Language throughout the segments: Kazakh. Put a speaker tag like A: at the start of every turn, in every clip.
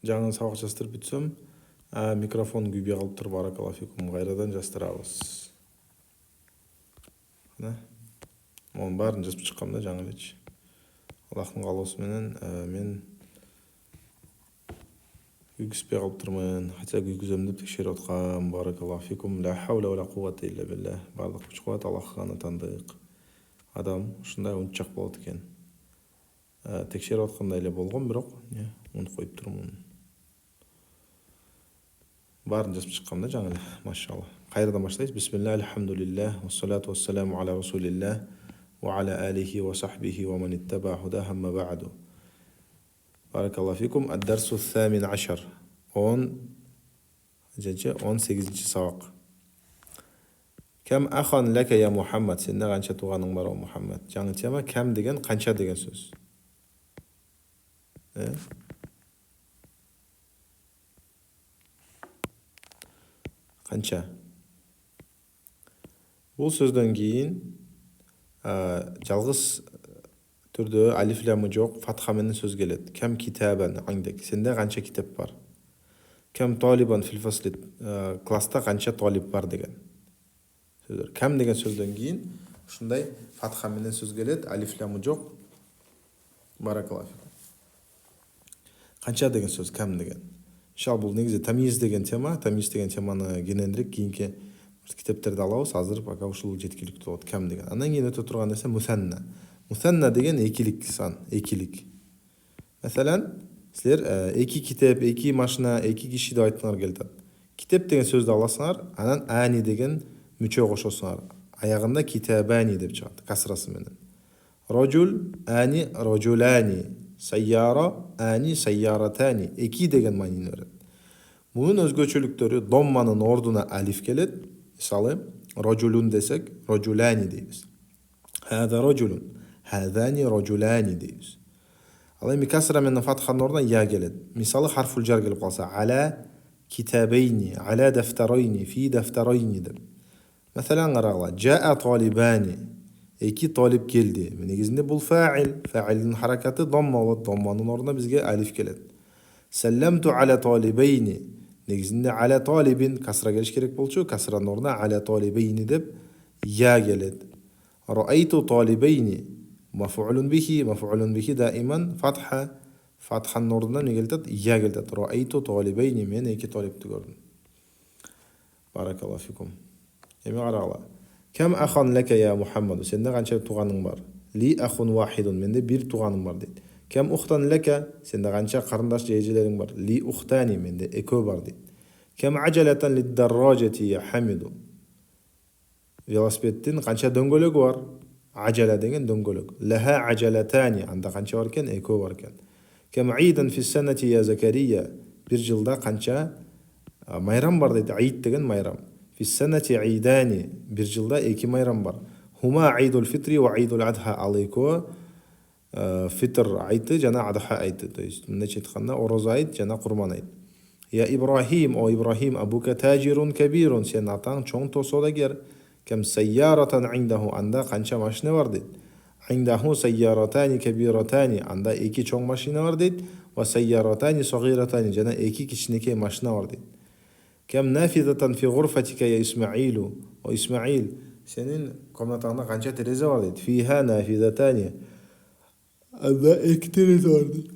A: жаңы сабақ жаздырып бүтсөм, микрофон күйбей қалып тұр, баракаллаху фикум, қайрадан жаздырабыз. Оның барын жазып шыққам да жаңы элечи. Аллахтың қалауысы менен мен күйгізбей қалып тұрмын, хотя күйгізем деп текшеріп отқам. Баракаллаху фикум, ла хаула ва ла куввата илля билля. Барлық күш қуат Аллахқа ғана тандық. Адам ушундай унчак болот экен. Текшеріп отқандай эле болгон, бирок унутуп коюп турмун. Барын жазып шыққам да жаңы эле, машалла. Кайрадан баштайбыз. Бисмилла, алхамдулиллах, вассалату вассаламу аля расулиллах, ва аля алихи ва сахбихи ва ман иттаба худаху, амма ба'ду. Баракаллаху фикум. Ад-дарсу ат-тамин ашар. 18-ci сабак. Кам ахан лака я Мухаммад. Сенде канча туганың бар, о Мухаммад? Жаңы тема кам деген канча деген сөз. Канча. Бул сөздөн кийин жалгыз түрдө алиф ламы жок, фатха менен сөз келет. Кам китабан аңдек. Сенде канча китап бар? Кам талибан фил фасли. Класста канча талиб бар деген сөздөр. Кам деген сөздөн кийин ушундай фатха менен сөз келет, алиф ламы жок. Баракаллаху. Канча деген сөз кам деген. Иншалла бул негизи тамиз деген тема, тамиз деген теманы кененирээк кийинки китептерди алабыз. Азыр пока ушул жеткиликтүү болот кам деген. Андан кийин өтө турган нерсе мусанна. Мусанна деген экилик сан, экилик. Мәсәлән, силер эки китеп, эки машина, эки киши деп айткыңар келет. Китеп деген сөздү аласыңар, анан ани деген мүчө кошосуңар. Аягында китабани деп чыгат, касрасы менен. Рожул, ани, рожулани. Сайяра, ани, сайяратани. Эки деген маанини берет. Мунун өзгөчөлүктөрү домманын ордуна алиф келет. Мисалы, рожулун десек, рожулани дейбиз. Хада рожулун, хадани рожулани дейбиз. Ал эми касра менен фатханын ордуна я келет. Мисалы, харфул жар келип калса, ала китабейни, ала дафтарайни, фи дафтарайни деп. Мәсәлән, карагыла, жаа талибани. Эки талиб келди. Негизинде бул фаил, фаилдин харакаты домма болот, домманын ордуна бизге алиф келет. Салламту аля талибейни. Негизинде аля талибин касра келиш керек болчу, касранын ордуна аля талибейни деп я келет. Раайту талибейни. Мафуулун бихи даиман фатха. Фатханын ордуна не келет? Я келет. Раайту талибейни. Мен эки талибти көрдүм. Баракаллаху фикум. Эми карагыла. Кам ахан лака я Мухаммад. Сенде канча туганың бар? Ли ахун вахидун. Менде бир туганым бар дейт. Кам ухтан лака. Сенде канча карындаш же эжелериң бар? Ли ухтани. Менде экөө бар дейт. Кам ажалатан лид-дарражати я Хамиду. Велосипедтин канча дөңгөлөгү бар? Ажала деген дөңгөлөк. Лаха ажалатани. Анда канча бар экен? Экөө бар экен. Кам айдан фис-санати я Закария. Бир жылда канча майрам бар дейт. Айд деген майрам. Фис-санати айдани. Бир жылда эки майрам бар. Хума айдул фитри ва айдул адха. Ал экөө фитр айты жана адха айты. То есть мындайча айтканда орозо айт жана курман айт. Я Ибрахим, о Ибрахим, абука тажирун кабирун. Сен атаң чоң содагер. Кам сайяратан индаху. Анда канча машина бар дейт. Индаху сайяратани кабиратани. Анда эки чоң машина бар дейт. Ва сайяратани сагиратани. Жана эки кичинекей машина бар дейт. Кам нафидатан фи гурфатика я Исмаилу. О Исмаил, сенин комнатаңда канча терезе бар дейт. Фиха нафидатани. Анда эки терезе бар дейт.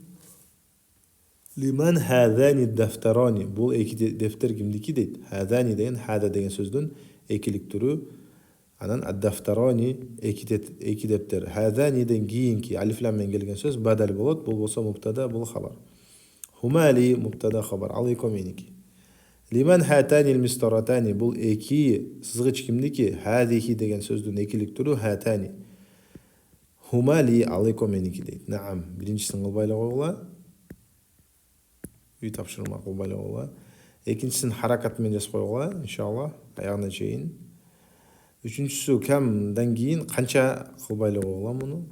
A: Лиман хадани дафтарани. Бул эки дефтер кимдики дейт. Хадани деген, хада деген сөздүн экилик түрү. Анан ад-дафтарани эки дефтер. Хаданиден кийинки алиф лам менен келген сөз бадал болот. Бул болсо мубтада, бул хабар. Хумали мубтада хабар. Ал эки меники. Лиман хатани мистаратани. Бул эки сызгыч кимдики? Хадихи деген сөздүн экилик түрү хатани. Хумали ал эки меники дейт. Наам. Биринчисин кылбай эле койгула. Үй тапшырма кылбай эле койгула. Экинчисин харакат менен жазып койгула, иншалла, аягына чейин. Үчүнчүсү камдан кийин канча кылбай эле койгула муну.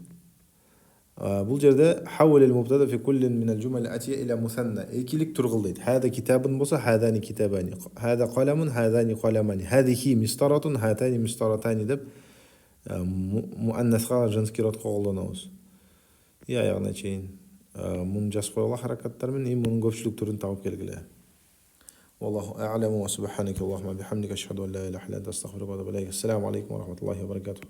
A: Бул жерде хаввал мубтада фи куллин мин аль-жумал атия иля мусанна. Экилик тур кыл дейт. Хада китабун болсо хадани китабани. Хада қаламун хадани қаламани. Хадихи мистаратун хатани мистаратани деп муаннасга женский родко колдонобуз. И аягына чейин. муну жазып койгула харакаттар менен, эми мунун көпчүлүк түрүн табып келгиле. Wallahu a'lamu wa subhanaka Allahumma bihamdika ashhadu an la ilaha illa anta astaghfiruka wa atubu ilayk. Assalamu alaikum wa rahmatullahi wa barakatuh.